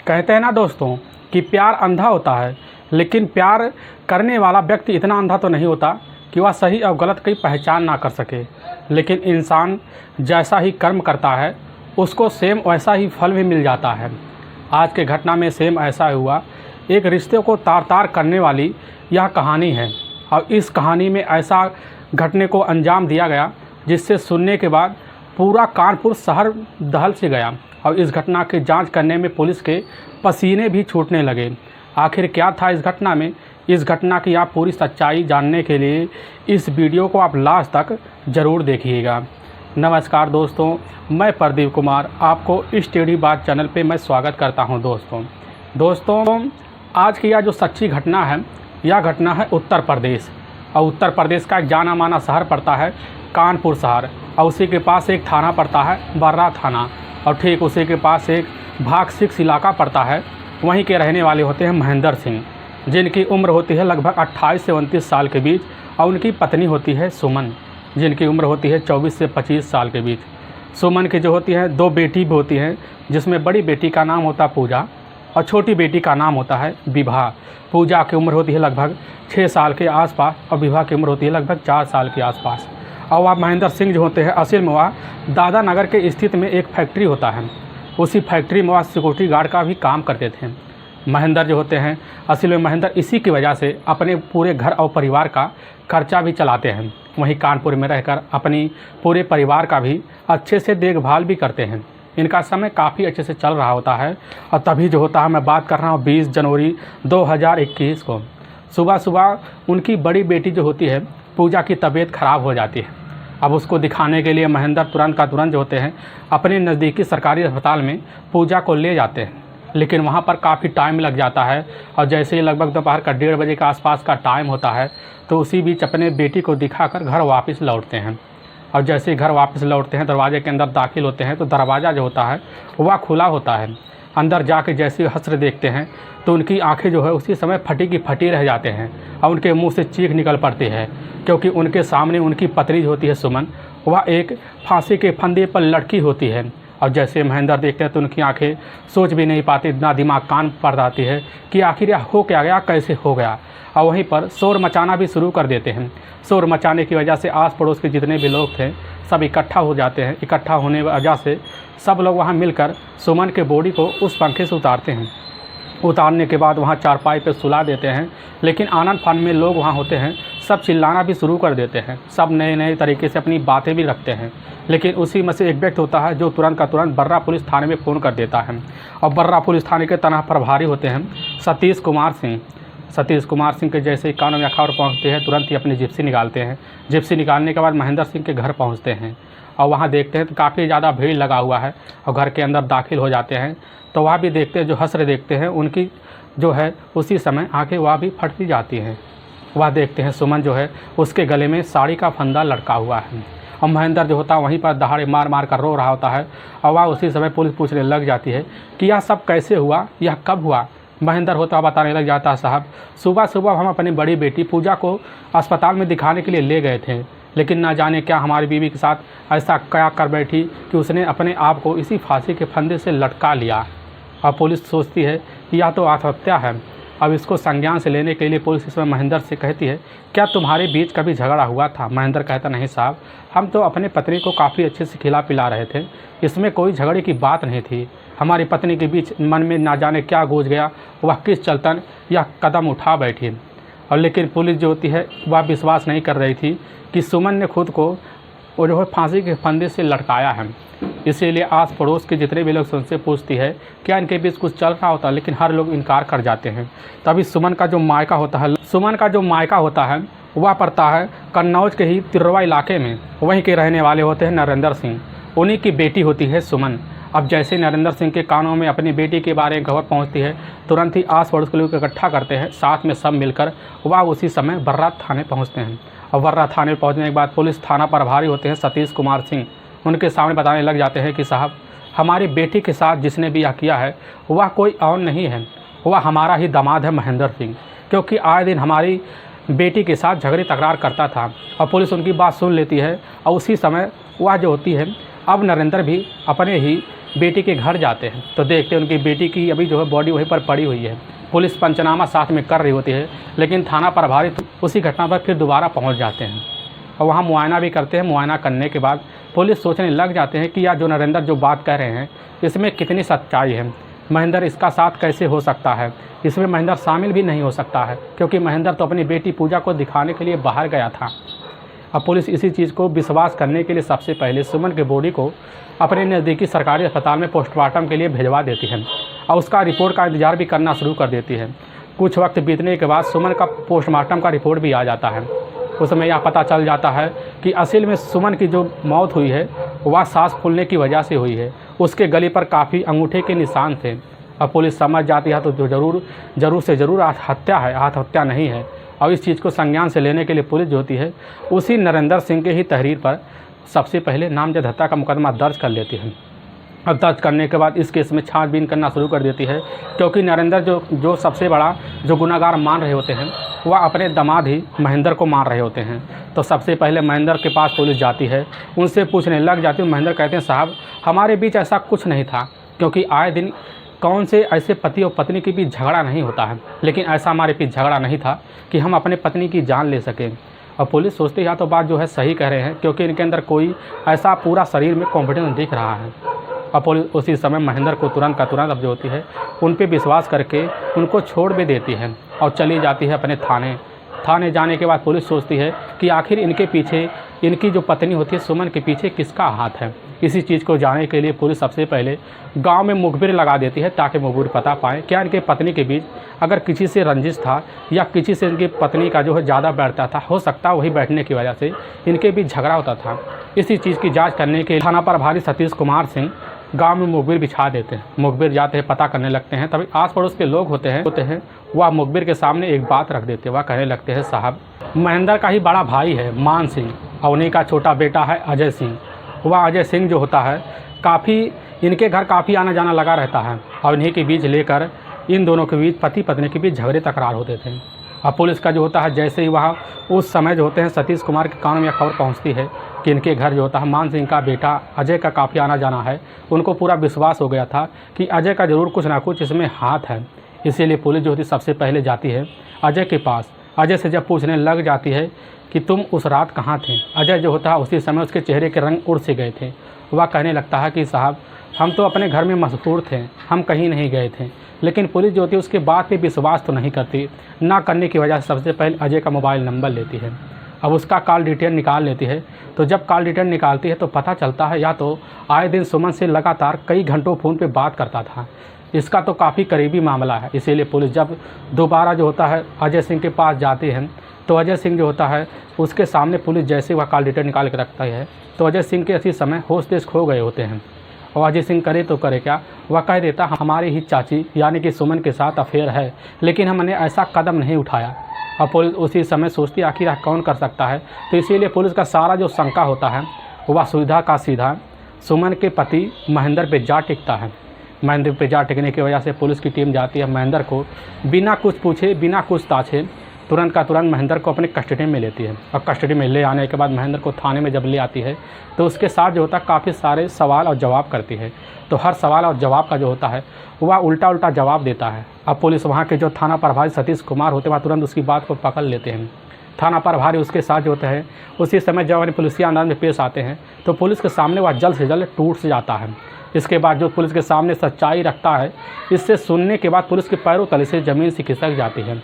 कहते हैं ना दोस्तों कि प्यार अंधा होता है, लेकिन प्यार करने वाला व्यक्ति इतना अंधा तो नहीं होता कि वह सही और गलत की पहचान ना कर सके। लेकिन इंसान जैसा ही कर्म करता है उसको सेम वैसा ही फल भी मिल जाता है। आज के घटना में सेम ऐसा हुआ। एक रिश्ते को तार तार करने वाली यह कहानी है और इस कहानी में ऐसा घटने को अंजाम दिया गया जिससे सुनने के बाद पूरा कानपुर शहर दहल से गया और इस घटना की जांच करने में पुलिस के पसीने भी छूटने लगे। आखिर क्या था इस घटना में? इस घटना की आप पूरी सच्चाई जानने के लिए इस वीडियो को आप लास्ट तक ज़रूर देखिएगा। नमस्कार दोस्तों, मैं प्रदीप कुमार आपको इस टेढ़ी बात चैनल पे मैं स्वागत करता हूं। दोस्तों आज की यह जो सच्ची घटना है, यह घटना है उत्तर प्रदेश और उत्तर प्रदेश का एक जाना माना शहर पड़ता है कानपुर शहर और उसी के पास एक थाना पड़ता है बर्रा थाना और ठीक उसी के पास एक भाग 6 इलाका पड़ता है। वहीं के रहने वाले होते हैं महेंद्र सिंह, जिनकी उम्र होती है लगभग 28 से 29 साल के बीच और उनकी पत्नी होती है सुमन, जिनकी उम्र होती है 24 से 25 साल के बीच। सुमन की जो होती है 2 बेटी भी होती हैं, जिसमें बड़ी बेटी का नाम होता है पूजा और छोटी बेटी का नाम होता है विभा। पूजा की उम्र होती है लगभग 6 साल के आसपास और विभा की उम्र होती है लगभग 4 साल के आसपास। और वह महेंद्र सिंह जो होते हैं असल में वह दादा नगर के स्थित में एक फैक्ट्री होता है, उसी फैक्ट्री में वह सिक्योरिटी गार्ड का भी काम करते थे। महेंद्र जो होते हैं असल में महेंद्र इसी की वजह से अपने पूरे घर और परिवार का खर्चा भी चलाते हैं। वहीं कानपुर में रहकर अपनी पूरे परिवार का भी अच्छे से देखभाल भी करते हैं। इनका समय काफ़ी अच्छे से चल रहा होता है और तभी जो होता है, मैं बात कर रहा हूँ 20 जनवरी 2021 को सुबह सुबह उनकी बड़ी बेटी जो होती है पूजा की तबीयत ख़राब हो जाती है। अब उसको दिखाने के लिए महेंद्र तुरंत जो होते हैं अपने नज़दीकी सरकारी अस्पताल में पूजा को ले जाते हैं, लेकिन वहाँ पर काफ़ी टाइम लग जाता है और जैसे ही लगभग दोपहर का 1:30 बजे के आसपास का टाइम होता है तो उसी बीच अपने बेटी को दिखाकर घर वापस लौटते हैं। और जैसे ही घर वापस लौटते हैं, दरवाजे के अंदर दाखिल होते हैं तो दरवाज़ा जो होता है वह खुला होता है। अंदर जाके जैसे हस्र देखते हैं तो उनकी आंखें जो है उसी समय फटी की फटी रह जाते हैं और उनके मुंह से चीख निकल पड़ती है, क्योंकि उनके सामने उनकी पत्नी जो होती है सुमन, वह एक फांसी के फंदे पर लटकी होती है। और जैसे महेंद्र देखते हैं तो उनकी आंखें सोच भी नहीं पाती, ना दिमाग कान पड़ जाती है कि आखिर यह हो क्या गया, कैसे हो गया। और वहीं पर शोर मचाना भी शुरू कर देते हैं। शोर मचाने की वजह से आस पड़ोस के जितने भी लोग थे सब इकट्ठा हो जाते हैं। इकट्ठा होने की वजह से सब लोग वहाँ मिलकर सुमन के बॉडी को उस पंखे से उतारते हैं। उतारने के बाद वहाँ चारपाई पे सुला देते हैं, लेकिन आनंद फान में लोग वहाँ होते हैं सब चिल्लाना भी शुरू कर देते हैं। सब नए तरीके से अपनी बातें भी रखते हैं, लेकिन उसी में से एक व्यक्ति होता है जो तुरंत का तुरंत बर्रा पुलिस थाने में फ़ोन कर देता है। और बर्रा पुलिस थाने के थाना प्रभारी होते हैं सतीश कुमार सिंह के जैसे ही कान में खबर पहुँचते हैं तुरंत ही अपनी जिप्सी निकालते हैं। जिप्सी निकालने के बाद महेंद्र सिंह के घर पहुँचते हैं और वहाँ देखते हैं तो काफ़ी ज़्यादा भीड़ लगा हुआ है और घर के अंदर दाखिल हो जाते हैं। तो वहाँ भी देखते हैं जो हस्र देखते हैं उनकी जो है उसी समय आंखें वह भी फट सी जाती हैं। वह देखते हैं सुमन जो है उसके गले में साड़ी का फंदा लटका हुआ है और महेंद्र जो होता है वहीं पर दहाड़े मार कर रो रहा होता है। और वह उसी समय पुलिस पूछने लग जाती है कि यह सब कैसे हुआ, यह कब हुआ। महेंद्र होता बताने लग जाता है, साहब सुबह हम अपनी बड़ी बेटी पूजा को अस्पताल में दिखाने के लिए ले गए थे, लेकिन ना जाने क्या हमारी बीवी के साथ ऐसा क्या कर बैठी कि उसने अपने आप को इसी फांसी के फंदे से लटका लिया। और पुलिस सोचती है कि यह तो आत्महत्या है। अब इसको संज्ञान से लेने के लिए पुलिस इसमें महेंद्र से कहती है, क्या तुम्हारे बीच कभी झगड़ा हुआ था? महेंद्र कहता, नहीं साहब, हम तो अपने पत्नी को काफ़ी अच्छे से खिला पिला रहे थे, इसमें कोई झगड़े की बात नहीं थी। हमारी पत्नी के बीच मन में ना जाने क्या गूंज गया, वह किस चलतन यह कदम उठा बैठी। और लेकिन पुलिस जो होती है वह विश्वास नहीं कर रही थी कि सुमन ने खुद को वो जो है फांसी के फंदे से लटकाया है। इसीलिए आस पड़ोस के जितने भी लोग उनसे पूछती है क्या इनके बीच कुछ चल रहा होता है, लेकिन हर लोग इनकार कर जाते हैं। तभी सुमन का जो मायका होता है वह पड़ता है कन्नौज के ही तिरवा इलाके में। वहीं के रहने वाले होते हैं नरेंद्र सिंह, उन्हीं की बेटी होती है सुमन। अब जैसे नरेंद्र सिंह के कानों में अपनी बेटी के बारे में खबर पहुंचती है, तुरंत ही आस पड़ोस के लोग इकट्ठा करते हैं, साथ में सब मिलकर वह उसी समय बर्रा थाने पहुंचते हैं। और बर्रा थाने पहुंचने के बाद पुलिस थाना प्रभारी होते हैं सतीश कुमार सिंह, उनके सामने बताने लग जाते हैं कि साहब हमारी बेटी के साथ जिसने भी यह किया है वह कोई और नहीं है, वह हमारा ही दामाद है महेंद्र सिंह, क्योंकि आए दिन हमारी बेटी के साथ झगड़े तकरार करता था। और पुलिस उनकी बात सुन लेती है और उसी समय वह जो होती है अब नरेंद्र भी अपने ही बेटी के घर जाते हैं तो देखते हैं उनकी बेटी की अभी जो है बॉडी वहीं पर पड़ी हुई है। पुलिस पंचनामा साथ में कर रही होती है, लेकिन थाना प्रभारी उसी घटना पर फिर दोबारा पहुंच जाते हैं और वहां मुआयना भी करते हैं। मुआयना करने के बाद पुलिस सोचने लग जाते हैं कि यार जो नरेंद्र जो बात कह रहे हैं इसमें कितनी सच्चाई है, महेंद्र इसका साथ कैसे हो सकता है, इसमें महेंद्र शामिल भी नहीं हो सकता है, क्योंकि महेंद्र तो अपनी बेटी पूजा को दिखाने के लिए बाहर गया था। अब पुलिस इसी चीज़ को विश्वास करने के लिए सबसे पहले सुमन के बॉडी को अपने नज़दीकी सरकारी अस्पताल में पोस्टमार्टम के लिए भिजवा देती है और उसका रिपोर्ट का इंतजार भी करना शुरू कर देती है। कुछ वक्त बीतने के बाद सुमन का पोस्टमार्टम का रिपोर्ट भी आ जाता है। उसमें यह पता चल जाता है कि असल में सुमन की जो मौत हुई है वह सांस फूलने की वजह से हुई है। उसके गले पर काफ़ी अंगूठे के निशान थे। अब पुलिस समझ जाती है तो जो ज़रूर से ज़रूर हत्या है, आत्महत्या नहीं है। और इस चीज़ को संज्ञान से लेने के लिए पुलिस जो होती है उसी नरेंद्र सिंह के ही तहरीर पर सबसे पहले नामजद हत्या का मुकदमा दर्ज कर लेती है। अब दर्ज करने के बाद इस केस में छानबीन करना शुरू कर देती है, क्योंकि नरेंद्र जो सबसे बड़ा जो गुनाहगार मान रहे होते हैं वह अपने दामाद ही महेंद्र को मार रहे होते हैं। तो सबसे पहले महेंद्र के पास पुलिस जाती है, उनसे पूछने लग जाती है। महेंद्र कहते हैं साहब हमारे बीच ऐसा कुछ नहीं था, क्योंकि आए दिन कौन से ऐसे पति और पत्नी के बीच झगड़ा नहीं होता है, लेकिन ऐसा हमारे बीच झगड़ा नहीं था कि हम अपने पत्नी की जान ले सकें। और पुलिस सोचती है तो बात जो है सही कह रहे हैं, क्योंकि इनके अंदर कोई ऐसा पूरा शरीर में कॉन्फिडेंस दिख रहा है। और पुलिस उसी समय महेंद्र को तुरंत का तुरंत अब जो होती है उन पर विश्वास करके उनको छोड़ भी देती है और चली जाती है अपने थाने जाने के बाद पुलिस सोचती है कि आखिर इनके पीछे इनकी जो पत्नी होती है सुमन के पीछे किसका हाथ है। इसी चीज़ को जानने के लिए पुलिस सबसे पहले गांव में मुखबिर लगा देती है, ताकि मुखबिर पता पाएँ क्या इनके पत्नी के बीच अगर किसी से रंजिश था या किसी से इनकी पत्नी का जो है ज़्यादा बैठता था, हो सकता है वही बैठने की वजह से इनके बीच झगड़ा होता था। इसी चीज़ की जाँच करने के थाना प्रभारी सतीश कुमार सिंह गांव में मुखबिर बिछा देते हैं। मुखबिर जाते हैं, पता करने लगते हैं। तभी आस पड़ोस के लोग होते हैं वह मुखबिर के सामने एक बात रख देते हैं। वह कहने लगते हैं साहब महेंद्र का ही बड़ा भाई है मान सिंह और उन्हीं का छोटा बेटा है अजय सिंह। वह अजय सिंह जो होता है काफ़ी इनके घर काफ़ी आना जाना लगा रहता है और इन्हीं के बीच लेकर इन दोनों के बीच पति पत्नी के बीच झगड़े तकरार होते थे। अब पुलिस का जो होता है जैसे ही वहाँ उस समय जो होते हैं सतीश कुमार के कान में खबर पहुँचती है कि इनके घर जो होता है मान सिंह का बेटा अजय का काफ़ी आना जाना है, उनको पूरा विश्वास हो गया था कि अजय का ज़रूर कुछ ना कुछ इसमें हाथ है। इसीलिए पुलिस जो होती सबसे पहले जाती है अजय के पास। अजय से जब पूछने लग जाती है कि तुम उस रात कहाँ थे, अजय जो होता है उसी समय उसके चेहरे के रंग उड़ से गए थे। वह कहने लगता है कि साहब हम तो अपने घर में मशहूर थे, हम कहीं नहीं गए थे। लेकिन पुलिस जो होती है उसके बात पे विश्वास तो नहीं करती, ना करने की वजह से सबसे पहले अजय का मोबाइल नंबर लेती है। अब उसका कॉल डिटेल निकाल लेती है। तो जब कॉल डिटेल निकालती है तो पता चलता है या तो आए दिन सुमन से लगातार कई घंटों फ़ोन पे बात करता था। इसका तो काफ़ी करीबी मामला है। इसीलिए पुलिस जब दोबारा जो होता है अजय सिंह के पास जाती है तो अजय सिंह जो होता है उसके सामने पुलिस जैसे वह कॉल डिटेल निकाल के रखता है तो अजय सिंह के इसी समय होश देश खो गए होते हैं। और अजय सिंह करे तो करे क्या, वह कह देता हमारी ही चाची यानी कि सुमन के साथ अफेयर है, लेकिन हमने ऐसा कदम नहीं उठाया। और पुलिस उसी समय सोचती है आखिर कौन कर सकता है। तो इसीलिए पुलिस का सारा जो शंका होता है वह सुविधा का सीधा सुमन के पति महेंद्र पे जा टिकता है। महेंद्र पे जा टिकने की वजह से पुलिस की टीम जाती है महेंद्र को बिना कुछ पूछे बिना कुछ ताछे तुरंत का तुरंत महेंद्र को अपने कस्टडी में लेती है। और कस्टडी में ले आने के बाद महेंद्र को थाने में जब ले आती है तो उसके साथ जो होता है काफ़ी सारे सवाल और जवाब करती है। तो हर सवाल और जवाब का जो होता है वह उल्टा जवाब देता है। अब पुलिस वहाँ के जो थाना प्रभारी सतीश कुमार होते हैं वह तुरंत उसकी बात को पकड़ लेते हैं। थाना प्रभारी उसके साथ जो होते हैं उसी समय जब अपने पुलिसिया अंदाज में पेश आते हैं तो पुलिस के सामने वह जल्द से जल्द टूट से जाता है। इसके बाद जो पुलिस के सामने सच्चाई रखता है, इससे सुनने के बाद पुलिस के पैरों तले से ज़मीन से खिसक जाती है।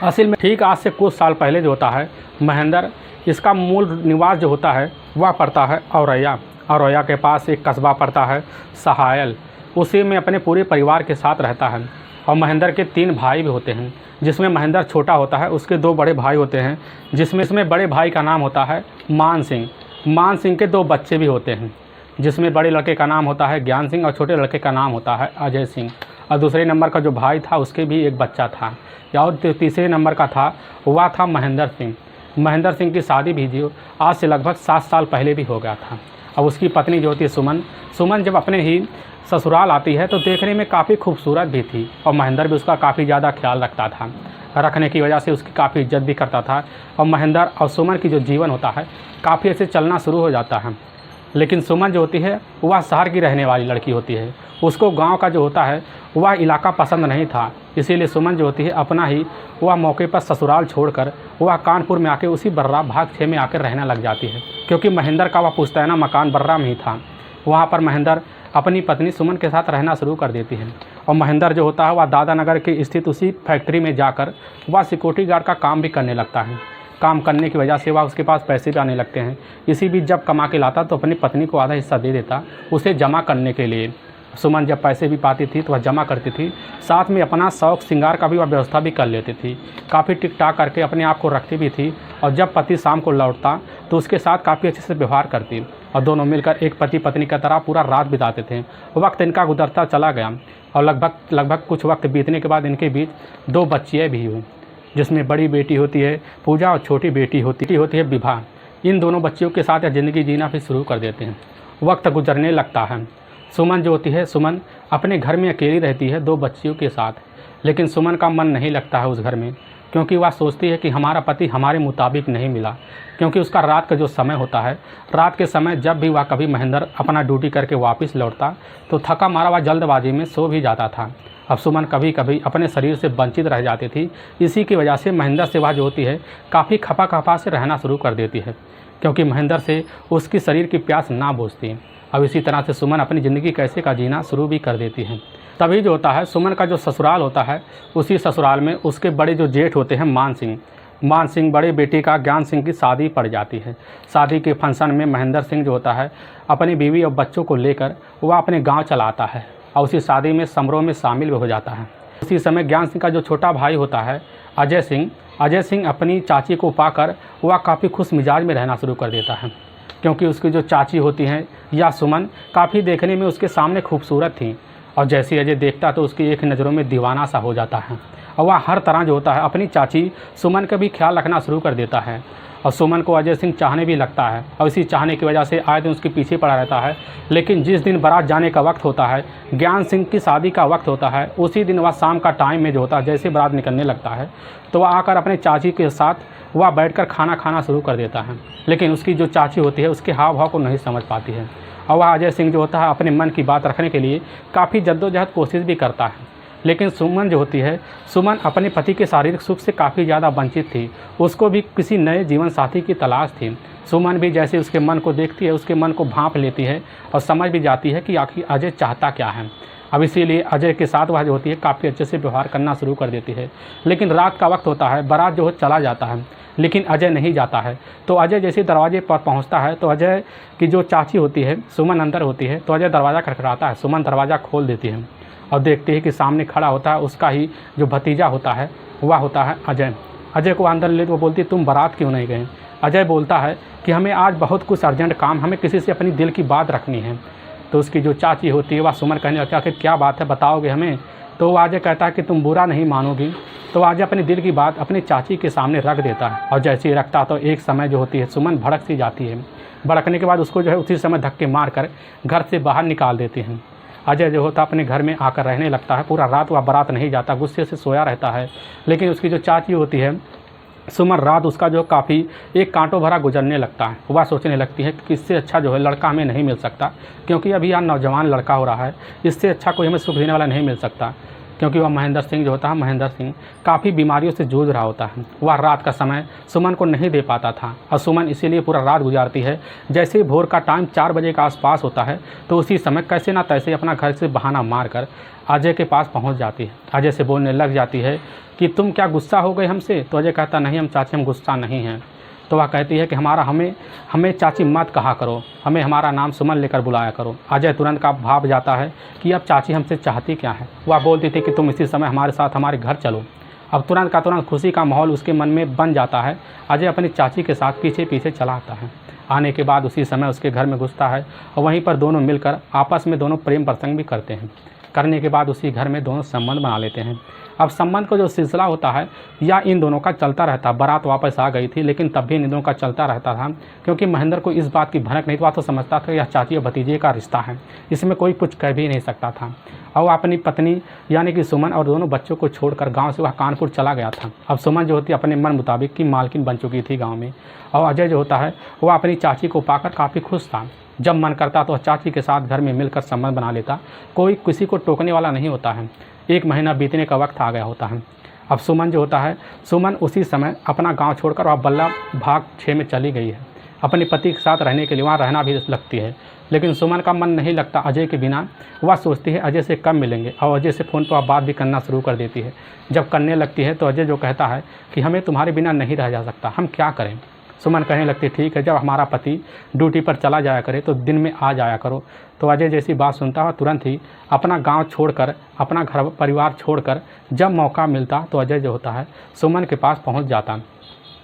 असल में ठीक आज से कुछ साल पहले जो होता है महेंद्र इसका मूल निवास जो होता है वह पड़ता है औरैया के पास एक कस्बा पड़ता है सहायल। उसी में अपने पूरे परिवार के साथ रहता है। और महेंद्र के 3 भाई भी होते हैं, जिसमें महेंद्र छोटा होता है, उसके 2 बड़े भाई होते हैं, जिसमें बड़े भाई का नाम होता है मान सिंह। मान सिंह के 2 बच्चे भी होते हैं, जिसमें बड़े लड़के का नाम होता है ज्ञान सिंह और छोटे लड़के का नाम होता है अजय सिंह। और दूसरे नंबर का जो भाई था उसके भी एक बच्चा था। और तीसरे नंबर का था वह था महेंद्र सिंह। महेंद्र सिंह की शादी भी जो आज से लगभग 7 साल पहले भी हो गया था। अब उसकी पत्नी जो होती है सुमन जब अपने ही ससुराल आती है तो देखने में काफ़ी खूबसूरत भी थी और महेंद्र भी उसका काफ़ी ज़्यादा ख्याल रखता था। रखने की वजह से उसकी काफ़ी इज्जत भी करता था। और महेंद्र और सुमन की जो जीवन होता है काफ़ी ऐसे चलना शुरू हो जाता है। लेकिन सुमन जो होती है वह शहर की रहने वाली लड़की होती है। उसको गांव का जो होता है वह इलाका पसंद नहीं था, इसीलिए सुमन जो होती है अपना ही वह मौके पर ससुराल छोड़कर वह कानपुर में आके उसी बर्रा भाग 6 में आकर रहने लग जाती है। क्योंकि महेंद्र का वह पुश्तैना मकान बर्रा में ही था। वहाँ पर महेंद्र अपनी पत्नी सुमन के साथ रहना शुरू कर देती है और महेंद्र जो होता है वह दादानगर के स्थित उसी फैक्ट्री में जाकर वह सिक्योरिटी गार्ड का काम भी करने लगता है। काम करने की वजह से वह उसके पास पैसे भी आने लगते हैं। इसी बीच जब कमा के लाता तो अपनी पत्नी को आधा हिस्सा दे देता उसे जमा करने के लिए। सुमन जब पैसे भी पाती थी तो वह जमा करती थी, साथ में अपना शौक श्रृंगार का भी वह व्यवस्था भी कर लेती थी। काफ़ी टिक टाक करके अपने आप को रखती भी थी और जब पति शाम को लौटता तो उसके साथ काफ़ी अच्छे से व्यवहार करती और दोनों मिलकर एक पति पत्नी की तरह पूरा रात बिताते थे। वक्त इनका गुजरता चला गया और लगभग कुछ वक्त बीतने के बाद इनके बीच 2 बच्चियाँ भी हुई, जिसमें बड़ी बेटी होती है पूजा और छोटी बेटी होती है विभा। इन दोनों बच्चियों के साथ यह ज़िंदगी जीना भी शुरू कर देते हैं। वक्त गुजरने लगता है। सुमन जो होती है सुमन अपने घर में अकेली रहती है 2 बच्चियों के साथ, लेकिन सुमन का मन नहीं लगता है उस घर में, क्योंकि वह सोचती है कि हमारा पति हमारे मुताबिक नहीं मिला। क्योंकि उसका रात का जो समय होता है, रात के समय जब भी वह कभी महेंद्र अपना ड्यूटी करके वापस लौटता तो थका मारा वह जल्दबाजी में सो भी जाता था। अब सुमन कभी कभी अपने शरीर से वंचित रह जाती थी। इसी की वजह से महेंद्र से वह जो होती है काफ़ी खपा से रहना शुरू कर देती है, क्योंकि महेंद्र से उसकी शरीर की प्यास ना बुझती। अब इसी तरह से सुमन अपनी ज़िंदगी कैसे का जीना शुरू भी कर देती है। तभी जो होता है सुमन का जो ससुराल होता है, उसी ससुराल में उसके बड़े जो जेठ होते हैं मान सिंह बड़े बेटे का ज्ञान सिंह की शादी पड़ जाती है। शादी के फंक्शन में महेंद्र सिंह जो होता है अपनी बीवी और बच्चों को लेकर वह अपने गांव चला आता है और उसी शादी में समारोह में शामिल भी हो जाता है। उसी समय ज्ञान सिंह का जो छोटा भाई होता है अजय सिंह अपनी चाची को पाकर वह काफ़ी खुश मिजाज में रहना शुरू कर देता है, क्योंकि उसकी जो चाची होती हैं या सुमन काफ़ी देखने में उसके सामने खूबसूरत थी और जैसे अजय देखता तो उसकी एक नज़रों में दीवाना सा हो जाता है और वह हर तरह जो होता है अपनी चाची सुमन का भी ख्याल रखना शुरू कर देता है और सुमन को अजय सिंह चाहने भी लगता है और इसी चाहने की वजह से आए दिन उसके पीछे पड़ा रहता है। लेकिन जिस दिन बारात जाने का वक्त होता है, ज्ञान सिंह की शादी का वक्त होता है, उसी दिन वह शाम का टाइम में जो होता है जैसे बारात निकलने लगता है तो वह आकर अपने चाची के साथ वह बैठकर खाना खाना शुरू कर देता है। लेकिन उसकी जो चाची होती है उसके हाव भाव को नहीं समझ पाती है और वह अजय सिंह जो होता है अपने मन की बात रखने के लिए काफ़ी जद्दोजहद कोशिश भी करता है। लेकिन सुमन जो होती है सुमन अपने पति के शारीरिक सुख से काफ़ी ज़्यादा वंचित थी। उसको भी किसी नए जीवन साथी की तलाश थी। सुमन भी जैसे उसके मन को देखती है उसके मन को भांप लेती है और समझ भी जाती है कि आखिर अजय चाहता क्या है। अब इसीलिए अजय के साथ वह जो होती है काफ़ी अच्छे से व्यवहार करना शुरू कर देती है। लेकिन रात का वक्त होता है, बारात जो चला जाता है लेकिन अजय नहीं जाता है। तो अजय जैसे दरवाजे पर पहुंचता है तो अजय की जो चाची होती है सुमन अंदर होती है तो अजय दरवाज़ा खटखटाता है। सुमन दरवाज़ा खोल देती है और देखते हैं कि सामने खड़ा होता है उसका ही जो भतीजा होता है वह होता है अजय। अजय को अंदर ले वो बोलती तुम बारात क्यों नहीं गए। अजय बोलता है कि हमें आज बहुत कुछ अर्जेंट काम, हमें किसी से अपनी दिल की बात रखनी है। तो उसकी जो चाची होती है वह सुमन कहने लगता है कि क्या बात है बताओगे हमें। तो वो अजय कहता है कि तुम बुरा नहीं मानोगी। तो अजय अपने दिल की बात अपनी चाची के सामने रख देता है और जैसे ही रखता तो एक समय जो होती है सुमन भड़क सी जाती है। भड़कने के बाद उसको जो है उसी समय धक्के मार कर घर से बाहर निकाल देती हैं। अजय जो होता अपने घर में आकर रहने लगता है। पूरा रात वह बारात नहीं जाता, गुस्से से सोया रहता है। लेकिन उसकी जो चाची होती है सुमन रात उसका जो काफ़ी एक कांटों भरा गुजरने लगता है। वह सोचने लगती है कि इससे अच्छा जो है लड़का हमें नहीं मिल सकता, क्योंकि अभी यह नौजवान लड़का हो रहा है, इससे अच्छा कोई हमें सुख देने वाला नहीं मिल सकता। क्योंकि वह महेंद्र सिंह जो होता है महेंद्र सिंह काफ़ी बीमारियों से जूझ रहा होता है। वह रात का समय सुमन को नहीं दे पाता था और सुमन इसीलिए पूरा रात गुजारती है। जैसे ही भोर का टाइम 4 बजे के आसपास होता है तो उसी समय कैसे ना तैसे अपना घर से बहाना मारकर अजय के पास पहुंच जाती है। अजय से बोलने लग जाती है कि तुम क्या गुस्सा हो गए हमसे। तो अजय कहता नहीं हम चाची हम गुस्सा नहीं हैं। तो वह कहती है कि हमें चाची मत कहा करो, हमें हमारा नाम सुमन लेकर बुलाया करो। अजय तुरंत का भाव जाता है कि अब चाची हमसे चाहती क्या है। वह बोलती थी कि तुम इसी समय हमारे साथ हमारे घर चलो। अब तुरंत का तुरंत खुशी का माहौल उसके मन में बन जाता है। अजय अपनी चाची के साथ पीछे पीछे चला आता है। आने के बाद उसी समय उसके घर में घुसता है और वहीं पर दोनों मिलकर आपस में दोनों प्रेम प्रसंग भी करते हैं। करने के बाद उसी घर में दोनों संबंध बना लेते हैं। अब संबंध का जो सिलसिला होता है या इन दोनों का चलता रहता। बारात वापस आ गई थी लेकिन तब भी इन दोनों का चलता रहता था, क्योंकि महेंद्र को इस बात की भनक नहीं, तो समझता था यह चाची और भतीजे का रिश्ता है, इसमें कोई कुछ कह भी नहीं सकता था। और वह अपनी पत्नी यानी कि सुमन और दोनों बच्चों को छोड़कर गांव से वह कानपुर चला गया था। अब सुमन जो होती है अपने मन मुताबिक की मालकिन बन चुकी थी गाँव में, और अजय जो होता है वह अपनी चाची को पाकर काफ़ी खुश था। जब मन करता तो वह चाची के साथ घर में मिलकर संबंध बना लेता। कोई किसी को टोकने वाला नहीं होता है। 1 महीना बीतने का वक्त आ गया होता है। अब सुमन जो होता है, सुमन उसी समय अपना गांव छोड़कर वह बल्ला भाग 6 में चली गई है। अपने पति के साथ रहने के लिए वहाँ रहना भी लगती है, लेकिन सुमन का मन नहीं लगता अजय के बिना। वह सोचती है अजय से कब मिलेंगे और अजय से फ़ोन पर बात भी करना शुरू कर देती है। जब करने लगती है तो अजय जो कहता है कि हमें तुम्हारे बिना नहीं रह जा सकता, हम क्या करें। सुमन कहने लगती है ठीक है, जब हमारा पति ड्यूटी पर चला जाया करे तो दिन में आ जाया करो। तो अजय जैसी बात सुनता है तुरंत ही अपना गांव छोड़कर, अपना घर परिवार छोड़कर जब मौका मिलता तो अजय जो होता है सुमन के पास पहुंच जाता।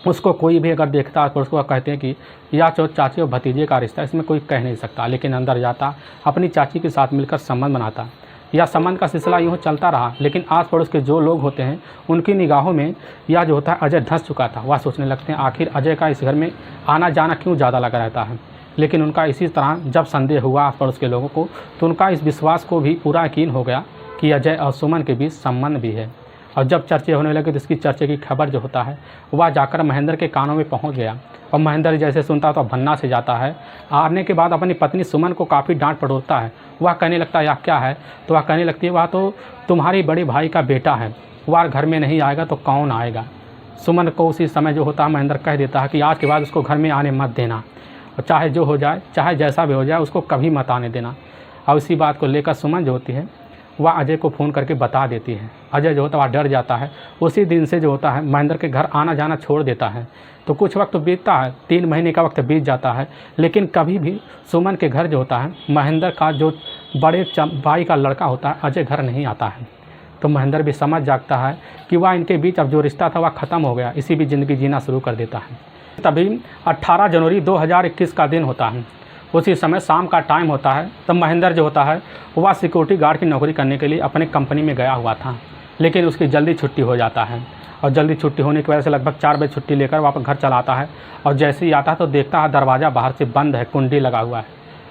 उसको कोई भी अगर देखता तो उसको कहते हैं कि या चाची और भतीजे का रिश्ता, इसमें कोई कह नहीं सकता। लेकिन अंदर जाता, अपनी चाची के साथ मिलकर संबंध बनाता। यह संबंध का सिलसिला यूँ चलता रहा, लेकिन आस पड़ोस के जो लोग होते हैं उनकी निगाहों में यह जो होता है अजय धंस चुका था। वह सोचने लगते हैं आखिर अजय का इस घर में आना जाना क्यों ज़्यादा लगा रहता है। लेकिन उनका इसी तरह जब संदेह हुआ आस पड़ोस के लोगों को, तो उनका इस विश्वास को भी पूरा यकीन हो गया कि अजय और सुमन के बीच संबंध भी है। और जब चर्चे होने लगे तो इसकी चर्चे की खबर जो होता है वह जाकर महेंद्र के कानों में पहुंच गया। और महेंद्र जैसे सुनता तो भन्ना से जाता है। आने के बाद अपनी पत्नी सुमन को काफ़ी डांट पड़ोसता है। वह कहने लगता है यह क्या है, तो वह कहने लगती है वह तो तुम्हारी बड़ी भाई का बेटा है, वह घर में नहीं आएगा तो कौन आएगा। सुमन को उसी समय जो होता है महेंद्र कह देता है कि आज के बाद उसको घर में आने मत देना, और चाहे जो हो जाए, चाहे जैसा भी हो जाए, उसको कभी मत आने देना। और इसी बात को लेकर सुमन जो होती है वह अजय को फ़ोन करके बता देती है। अजय जो होता है वह डर जाता है। उसी दिन से जो होता है महेंद्र के घर आना जाना छोड़ देता है। तो कुछ वक्त बीतता है, 3 महीने का वक्त बीत जाता है, लेकिन कभी भी सुमन के घर जो होता है महेंद्र का जो बड़े भाई का लड़का होता है अजय घर नहीं आता है। तो महेंद्र भी समझ जागता है कि वह इनके बीच अब जो रिश्ता था वह ख़त्म हो गया, इसी भी ज़िंदगी जीना शुरू कर देता है। तभी 18 जनवरी 2021 का दिन होता है। उसी समय शाम का टाइम होता है। तब महेंद्र जो होता है वह सिक्योरिटी गार्ड की नौकरी करने के लिए अपने कंपनी में गया हुआ था, लेकिन उसकी जल्दी छुट्टी हो जाता है। और जल्दी छुट्टी होने की वजह से लगभग 4 बजे छुट्टी लेकर वापस घर चला आता है। और जैसे ही आता है तो देखता है दरवाज़ा बाहर से बंद है, कुंडी लगा हुआ है।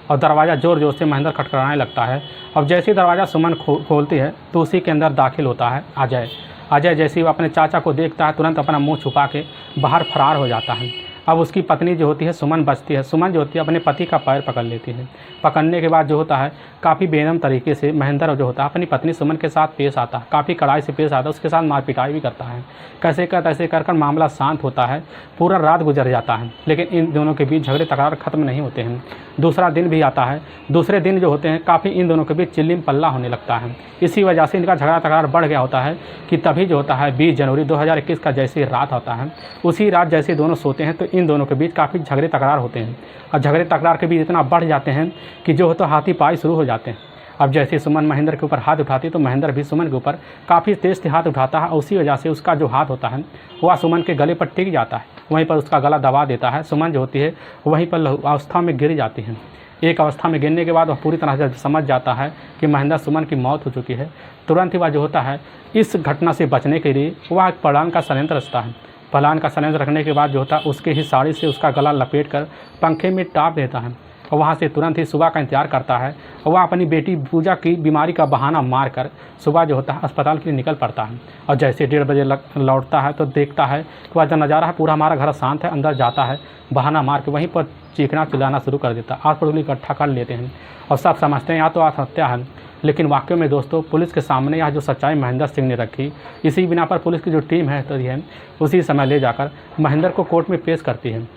और दरवाज़ा ज़ोर ज़ोर से महेंद्र खटखटाने लगता है। अब जैसे ही दरवाज़ा सुमन खोलती है तो उसी के अंदर दाखिल होता है अजय। अजय जैसे ही वो अपने चाचा को देखता है तुरंत अपना मुँह छुपा के बाहर फरार हो जाता है। अब उसकी पत्नी जो होती है सुमन बचती है। सुमन जो होती है अपने पति का पैर पकड़ लेती है। पकड़ने के बाद जो होता है काफ़ी बेनम तरीके से महेंद्र जो होता है अपनी पत्नी सुमन के साथ पेश आता है, काफ़ी कड़ाई से पेश आता है, उसके साथ मार पिटाई भी करता है। कैसे कर तैसे कर मामला शांत होता है। पूरा रात गुजर जाता है, लेकिन इन दोनों के बीच झगड़े तकरार ख़त्म नहीं होते हैं। दूसरा दिन भी आता है। दूसरे दिन जो होते हैं काफ़ी इन दोनों के बीच चिल्लिम पल्ला होने लगता है। इसी वजह से इनका झगड़ा तकरार बढ़ गया होता है कि तभी जो होता है 20 जनवरी 2021 का जैसी रात होता है, उसी रात जैसे दोनों सोते हैं तो इन दोनों के बीच काफ़ी झगड़े तकरार होते हैं। और झगड़े तकरार के बीच इतना बढ़ जाते हैं कि जो होता हाथी पाई शुरू हो जाते हैं। अब जैसे सुमन महेंद्र के ऊपर हाथ उठाती तो महेंद्र भी सुमन के ऊपर काफ़ी तेज़ से हाथ उठाता है। उसी वजह से उसका जो हाथ होता है वह सुमन के गले पर टिक जाता है, वहीं पर उसका गला दबा देता है। सुमन जो होती है वहीं पर अवस्था में गिर जाती है। एक अवस्था में गिरने के बाद वह पूरी तरह से समझ जाता है कि महेंद्र सुमन की मौत हो चुकी है। तुरंत ही वह जो होता है इस घटना से बचने के लिए वह एक प्लान का षड्यंत्र रचता है। प्लान का षड्यंत्र रखने के बाद जो होता है उसके ही साड़ी से उसका गला लपेट कर पंखे में टाँप देता है। और वहाँ से तुरंत ही सुबह का इंतजार करता है। और वह अपनी बेटी पूजा की बीमारी का बहाना मारकर सुबह जो होता है अस्पताल के लिए निकल पड़ता है। और जैसे 1:30 बजे लौटता है तो देखता है कि वह जो नज़ारा है पूरा हमारा घर शांत है। अंदर जाता है, बहाना मार के वहीं पर चीखना चिल्लाना शुरू कर देता है। आस पड़ोस इकट्ठा कर लेते हैं और सब समझते हैं या तो आत्महत्या है। लेकिन वाकई में दोस्तों पुलिस के सामने यह जो सच्चाई महेंद्र सिंह ने रखी, इसी बिना पर पुलिस की जो टीम है तो ये उसी समय ले जाकर महेंद्र को कोर्ट में पेश करती है।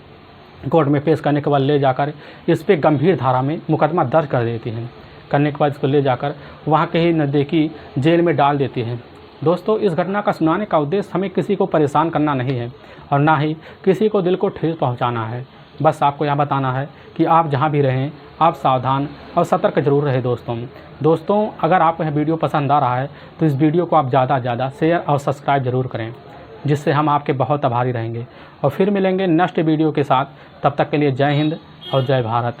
कोर्ट में पेश करने के बाद ले जाकर इस पर गंभीर धारा में मुकदमा दर्ज कर देती हैं। करने के बाद इसको ले जाकर वहाँ के ही नज़दीकी जेल में डाल देती हैं। दोस्तों इस घटना का सुनाने का उद्देश्य हमें किसी को परेशान करना नहीं है और ना ही किसी को दिल को ठेस पहुँचाना है। बस आपको यह बताना है कि आप जहाँ भी रहें आप सावधान और सतर्क जरूर रहें। दोस्तों अगर आपको यह वीडियो पसंद आ रहा है तो इस वीडियो को आप ज़्यादा से ज़्यादा शेयर और सब्सक्राइब जरूर करें, जिससे हम आपके बहुत आभारी रहेंगे। और फिर मिलेंगे नेक्स्ट वीडियो के साथ। तब तक के लिए जय हिंद और जय भारत।